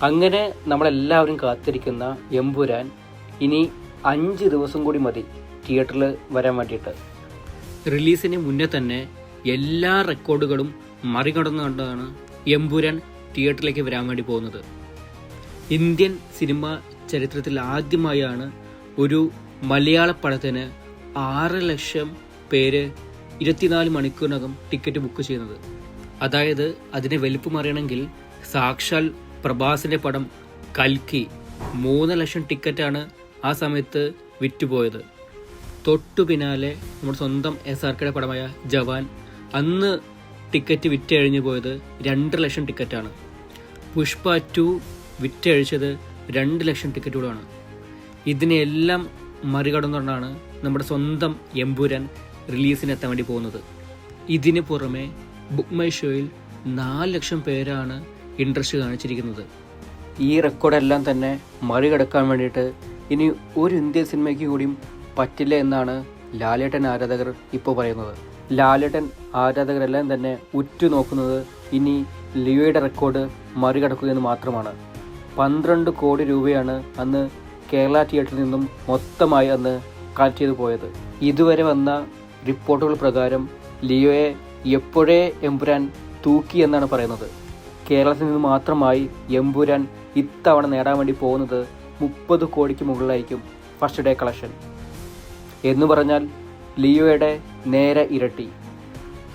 അങ്ങനെ നമ്മളെല്ലാവരും കാത്തിരിക്കുന്ന എമ്പുരാൻ ഇനി 5 ദിവസം കൂടി മതി തിയേറ്ററിൽ വരാൻ വേണ്ടിയിട്ട്. റിലീസിന് മുന്നേ തന്നെ എല്ലാ റെക്കോർഡുകളും മറികടന്നുകൊണ്ടാണ് എമ്പുരാൻ തിയേറ്ററിലേക്ക് വരാൻ വേണ്ടി പോകുന്നത്. ഇന്ത്യൻ സിനിമ ചരിത്രത്തിൽ ആദ്യമായാണ് ഒരു മലയാള പടത്തിന് 6 ലക്ഷം പേര് 24 മണിക്കൂറിനകം ടിക്കറ്റ് ബുക്ക് ചെയ്യുന്നത്. അതായത് അതിനെ വലിപ്പം അറിയണമെങ്കിൽ സാക്ഷാൽ പ്രഭാസിന്റെ പടം കൽക്കി 3 ലക്ഷം ടിക്കറ്റാണ് ആ സമയത്ത് വിറ്റുപോയത്. തൊട്ടു പിന്നാലെ നമ്മുടെ സ്വന്തം SRKയുടെ പടമായ ജവാൻ അന്ന് ടിക്കറ്റ് വിറ്റഴിഞ്ഞു പോയത് 2 ലക്ഷം ടിക്കറ്റാണ്. പുഷ്പ 2 വിറ്റഴിച്ചത് 2 ലക്ഷം ടിക്കറ്റുകളാണ്. ഇതിനെല്ലാം മറികടന്നുകൊണ്ടാണ് നമ്മുടെ സ്വന്തം എമ്പുരാൻ റിലീസിനെത്താൻ വേണ്ടി പോകുന്നത്. ഇതിന് പുറമെ ബുക്ക് മൈ ഷോയിൽ 4 ലക്ഷം പേരാണ് ഇൻട്രസ്റ്റ് കാണിച്ചിരിക്കുന്നത്. ഈ റെക്കോർഡെല്ലാം തന്നെ മറികടക്കാൻ വേണ്ടിയിട്ട് ഇനി ഒരു ഇന്ത്യൻ സിനിമയ്ക്ക് കൂടിയും പറ്റില്ല എന്നാണ് ലാലേട്ടൻ ആരാധകർ ഇപ്പോൾ പറയുന്നത്. ലാലേട്ടൻ ആരാധകരെല്ലാം തന്നെ ഉറ്റുനോക്കുന്നത് ഇനി ലിയോയുടെ റെക്കോർഡ് മറികടക്കുകയെന്ന് മാത്രമാണ്. 12 കോടി രൂപയാണ് അന്ന് കേരള തിയേറ്ററിൽ നിന്നും മൊത്തമായി അന്ന് കളക്ട് ചെയ്തു പോയത്. ഇതുവരെ വന്ന റിപ്പോർട്ടുകൾ പ്രകാരം ലിയോയെ എപ്പോഴേ എമ്പുരാൻ തൂക്കി എന്നാണ് പറയുന്നത്. കേരളത്തിൽ നിന്ന് മാത്രമായി എമ്പുരാൻ ഇത്തവണ നേടാൻ വേണ്ടി പോകുന്നത് 30 കോടിക്ക് മുകളിലായിരിക്കും ഫസ്റ്റ് ഡേ കളക്ഷൻ. എന്ന് പറഞ്ഞാൽ ലിയോയുടെ നേരെ ഇരട്ടി.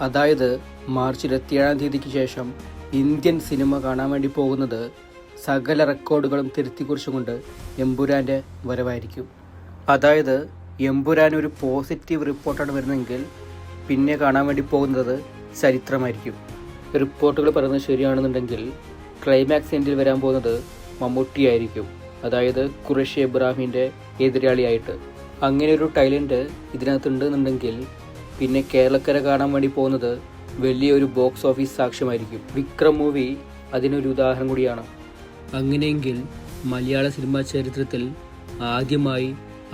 അതായത് മാർച്ച് 27-ാം തീയതിക്ക് ശേഷം ഇന്ത്യൻ സിനിമ കാണാൻ വേണ്ടി പോകുന്നത് സകല റെക്കോർഡുകളും തിരുത്തിക്കുറിച്ചുകൊണ്ട് എമ്പുരാൻ്റെ വരവായിരിക്കും. അതായത് എമ്പുരാൻ ഒരു പോസിറ്റീവ് റിപ്പോർട്ടാണ് വരുന്നതെങ്കിൽ പിന്നെ കാണാൻ വേണ്ടി പോകുന്നത് ചരിത്രമായിരിക്കും. റിപ്പോർട്ടുകൾ പറയുന്നത് ശരിയാണെന്നുണ്ടെങ്കിൽ ക്ലൈമാക്സ് എൻഡിൽ വരാൻ പോകുന്നത് മമ്മൂട്ടിയായിരിക്കും. അതായത് ഖുറേഷി ഇബ്രാഹിമിൻ്റെ എതിരാളിയായിട്ട്. അങ്ങനെ ഒരു ടൈലൻറ്റ് ഇതിനകത്തുണ്ടെന്നുണ്ടെങ്കിൽ പിന്നെ കേരളക്കര കാണാൻ വേണ്ടി പോകുന്നത് വലിയൊരു ബോക്സ് ഓഫീസ് സാക്ഷ്യമായിരിക്കും. വിക്രം മൂവി അതിനൊരു ഉദാഹരണം കൂടിയാണ്. അങ്ങനെയെങ്കിൽ മലയാള സിനിമാ ചരിത്രത്തിൽ ആദ്യമായി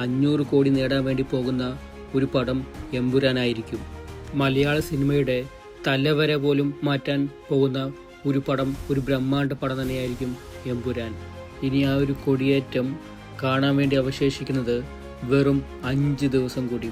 500 കോടി നേടാൻ വേണ്ടി പോകുന്ന ഒരു പടം എമ്പുരാനായിരിക്കും. മലയാള സിനിമയുടെ തലവര പോലും മാറ്റാൻ പോകുന്ന ഒരു പടം, ഒരു ബ്രഹ്മാണ്ഡ പടം തന്നെയായിരിക്കും എമ്പുരാൻ. ഇനി ആ ഒരു കൊടിയേറ്റം കാണാൻ വേണ്ടി അവശേഷിക്കുന്നത് വെറും 5 ദിവസം കൂടി.